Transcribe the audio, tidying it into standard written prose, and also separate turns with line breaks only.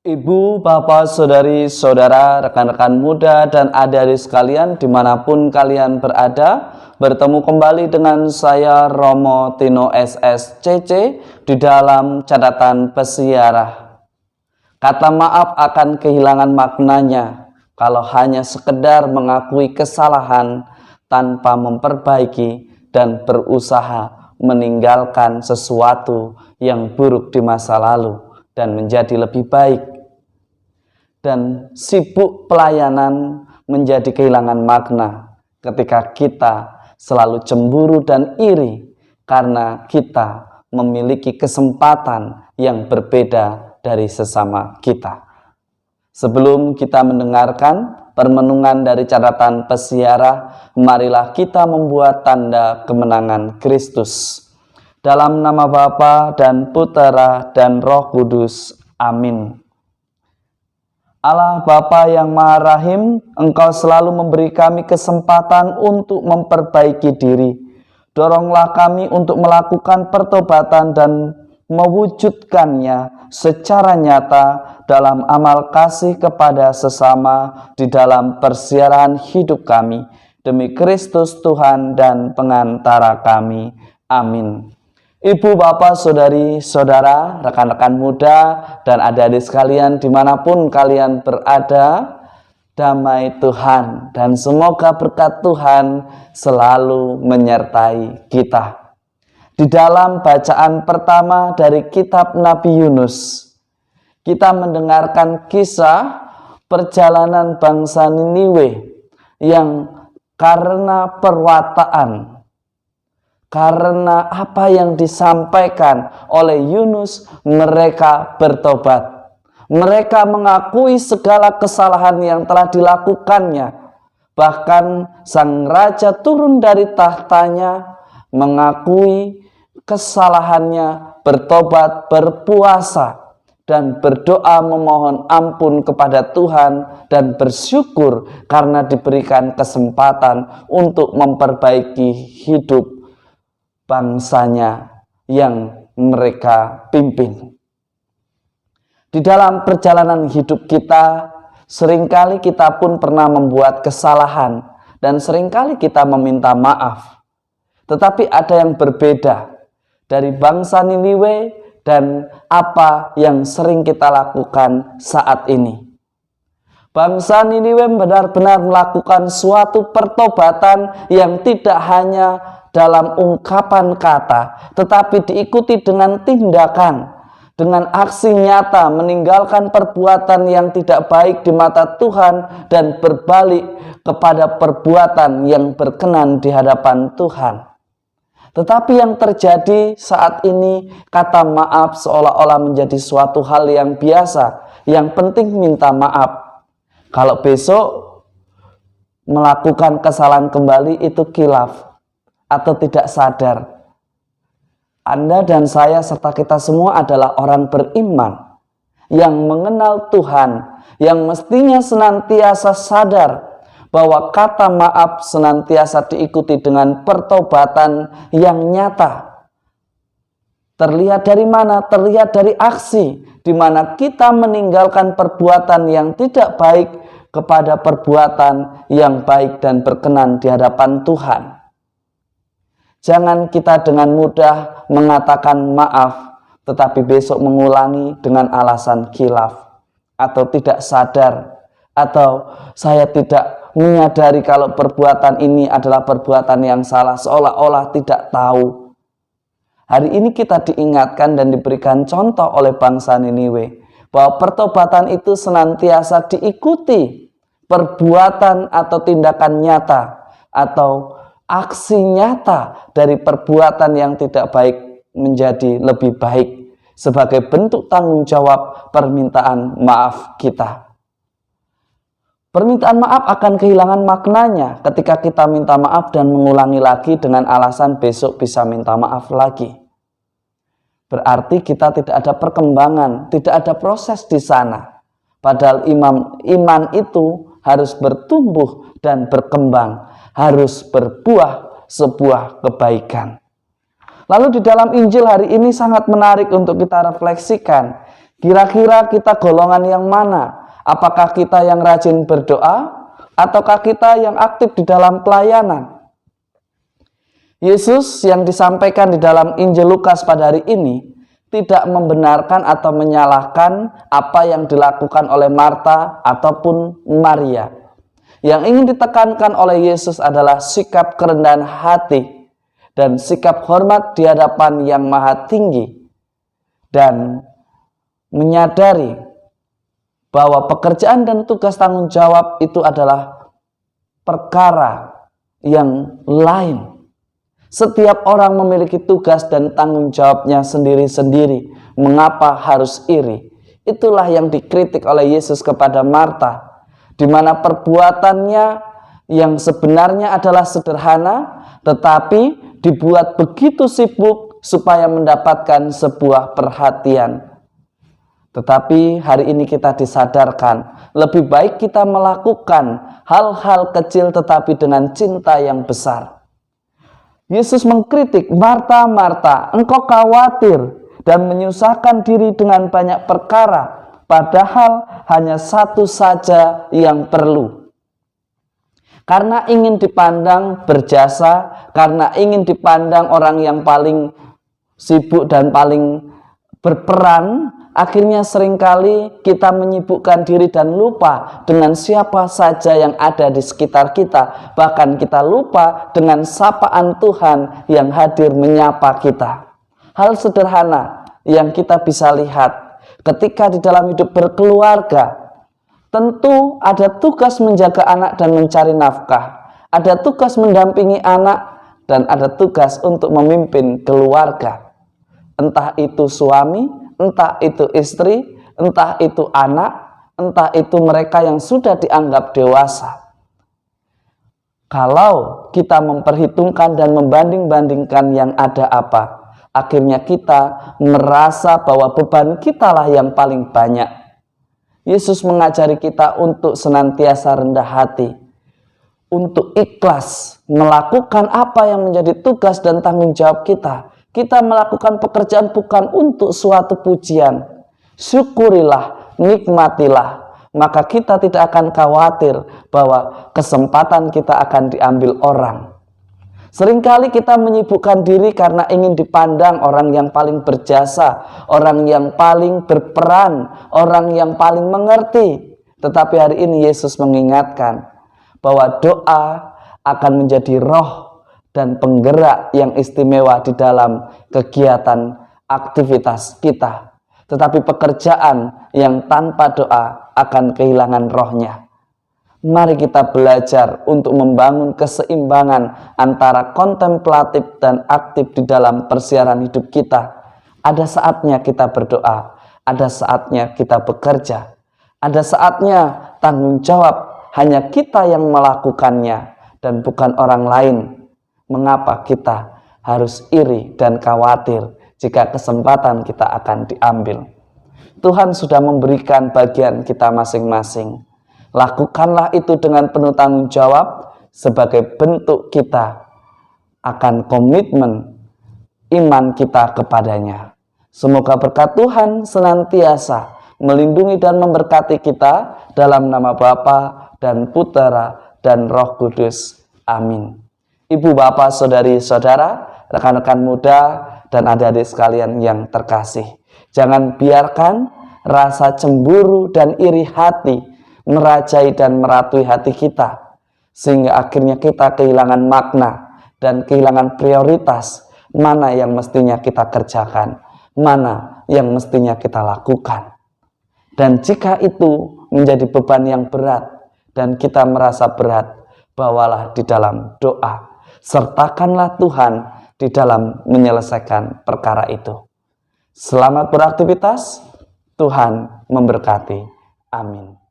Ibu, bapak, saudari, saudara, rekan-rekan muda, dan adik-adik sekalian dimanapun kalian berada, bertemu kembali dengan saya Romo Tino SSCC di dalam catatan pesiarah. Kata maaf akan kehilangan maknanya kalau hanya sekedar mengakui kesalahan tanpa memperbaiki dan berusaha meninggalkan sesuatu yang buruk di masa lalu dan menjadi lebih baik. Dan sibuk pelayanan menjadi kehilangan makna ketika kita selalu cemburu dan iri karena kita memiliki kesempatan yang berbeda dari sesama kita. Sebelum kita mendengarkan permenungan dari catatan pesiarah, marilah kita membuat tanda kemenangan Kristus. Dalam nama Bapa dan Putera dan Roh Kudus. Amin. Allah Bapa yang Maha Rahim, Engkau selalu memberi kami kesempatan untuk memperbaiki diri. Doronglah kami untuk melakukan pertobatan dan mewujudkannya secara nyata dalam amal kasih kepada sesama di dalam persiaran hidup kami. Demi Kristus Tuhan dan pengantara kami. Amin. Ibu, bapak, saudari, saudara, rekan-rekan muda, dan adik-adik sekalian dimanapun kalian berada, damai Tuhan dan semoga berkat Tuhan selalu menyertai kita. Di dalam bacaan pertama dari kitab Nabi Yunus, kita mendengarkan kisah perjalanan bangsa Niniwe yang karena perwataan, karena apa yang disampaikan oleh Yunus, mereka bertobat. Mereka mengakui segala kesalahan yang telah dilakukannya. Bahkan sang raja turun dari tahtanya, mengakui kesalahannya, bertobat, berpuasa, dan berdoa memohon ampun kepada Tuhan dan bersyukur karena diberikan kesempatan untuk memperbaiki hidup bangsanya yang mereka pimpin. Di dalam perjalanan hidup kita, seringkali kita pun pernah membuat kesalahan dan seringkali kita meminta maaf. Tetapi ada yang berbeda dari bangsa Niniwe dan apa yang sering kita lakukan saat ini. Bangsa Niniwe benar-benar melakukan suatu pertobatan yang tidak hanya dalam ungkapan kata, tetapi diikuti dengan tindakan, dengan aksi nyata, meninggalkan perbuatan yang tidak baik di mata Tuhan dan berbalik kepada perbuatan yang berkenan di hadapan Tuhan. Tetapi yang terjadi saat ini, kata maaf seolah-olah menjadi suatu hal yang biasa, yang penting minta maaf. Kalau besok melakukan kesalahan kembali itu khilaf atau tidak sadar. Anda dan saya serta kita semua adalah orang beriman yang mengenal Tuhan, yang mestinya senantiasa sadar bahwa kata maaf senantiasa diikuti dengan pertobatan yang nyata. Terlihat dari mana? Terlihat dari aksi di mana kita meninggalkan perbuatan yang tidak baik kepada perbuatan yang baik dan berkenan di hadapan Tuhan. Jangan kita dengan mudah mengatakan maaf, tetapi besok mengulangi dengan alasan khilaf, atau tidak sadar, atau saya tidak menyadari kalau perbuatan ini adalah perbuatan yang salah, seolah-olah tidak tahu. Hari ini kita diingatkan dan diberikan contoh oleh bangsa Niniwe, bahwa pertobatan itu senantiasa diikuti perbuatan atau tindakan nyata, atau aksi nyata dari perbuatan yang tidak baik menjadi lebih baik sebagai bentuk tanggung jawab permintaan maaf kita. Permintaan maaf akan kehilangan maknanya ketika kita minta maaf dan mengulangi lagi dengan alasan besok bisa minta maaf lagi. Berarti kita tidak ada perkembangan, tidak ada proses di sana. Padahal iman itu harus bertumbuh dan berkembang, harus berbuah sebuah kebaikan. Lalu di dalam Injil hari ini sangat menarik untuk kita refleksikan. Kira-kira kita golongan yang mana? Apakah kita yang rajin berdoa ataukah kita yang aktif di dalam pelayanan? Yesus yang disampaikan di dalam Injil Lukas pada hari ini tidak membenarkan atau menyalahkan apa yang dilakukan oleh Marta ataupun Maria. Yang ingin ditekankan oleh Yesus adalah sikap kerendahan hati dan sikap hormat di hadapan yang maha tinggi, dan menyadari bahwa pekerjaan dan tugas tanggung jawab itu adalah perkara yang lain. Setiap orang memiliki tugas dan tanggung jawabnya sendiri-sendiri. Mengapa harus iri? Itulah yang dikritik oleh Yesus kepada Marta, di mana perbuatannya yang sebenarnya adalah sederhana, tetapi dibuat begitu sibuk supaya mendapatkan sebuah perhatian. Tetapi hari ini kita disadarkan, lebih baik kita melakukan hal-hal kecil tetapi dengan cinta yang besar. Yesus mengkritik, Marta, Marta, engkau khawatir dan menyusahkan diri dengan banyak perkara, padahal hanya satu saja yang perlu. Karena ingin dipandang berjasa, karena ingin dipandang orang yang paling sibuk dan paling berperan, akhirnya seringkali kita menyibukkan diri dan lupa dengan siapa saja yang ada di sekitar kita. Bahkan kita lupa dengan sapaan Tuhan yang hadir menyapa kita. Hal sederhana yang kita bisa lihat ketika di dalam hidup berkeluarga, tentu ada tugas menjaga anak dan mencari nafkah. Ada tugas mendampingi anak dan ada tugas untuk memimpin keluarga. Entah itu suami, entah itu istri, entah itu anak, entah itu mereka yang sudah dianggap dewasa. Kalau kita memperhitungkan dan membanding-bandingkan yang ada apa, akhirnya kita merasa bahwa beban kitalah yang paling banyak. Yesus mengajari kita untuk senantiasa rendah hati, untuk ikhlas melakukan apa yang menjadi tugas dan tanggung jawab kita. Kita melakukan pekerjaan bukan untuk suatu pujian. Syukurilah, nikmatilah, maka kita tidak akan khawatir bahwa kesempatan kita akan diambil orang. Seringkali kita menyibukkan diri karena ingin dipandang orang yang paling berjasa, orang yang paling berperan, orang yang paling mengerti. Tetapi hari ini Yesus mengingatkan bahwa doa akan menjadi roh dan penggerak yang istimewa di dalam kegiatan aktivitas kita. Tetapi pekerjaan yang tanpa doa akan kehilangan rohnya. Mari kita belajar untuk membangun keseimbangan antara kontemplatif dan aktif di dalam persiaran hidup kita. Ada saatnya kita berdoa, ada saatnya kita bekerja, ada saatnya tanggung jawab hanya kita yang melakukannya dan bukan orang lain. Mengapa kita harus iri dan khawatir jika kesempatan kita akan diambil? Tuhan sudah memberikan bagian kita masing-masing. Lakukanlah itu dengan penuh tanggung jawab sebagai bentuk kita akan komitmen iman kita kepadanya. Semoga berkat Tuhan senantiasa melindungi dan memberkati kita dalam nama Bapa dan Putera dan Roh Kudus. Amin. Ibu, bapak, saudari-saudara, rekan-rekan muda, dan adik-adik sekalian yang terkasih, jangan biarkan rasa cemburu dan iri hati merajai dan meratui hati kita, sehingga akhirnya kita kehilangan makna dan kehilangan prioritas mana yang mestinya kita kerjakan, mana yang mestinya kita lakukan. Dan jika itu menjadi beban yang berat dan kita merasa berat, bawalah di dalam doa. Sertakanlah Tuhan di dalam menyelesaikan perkara itu. Selamat beraktivitas, Tuhan memberkati. Amin.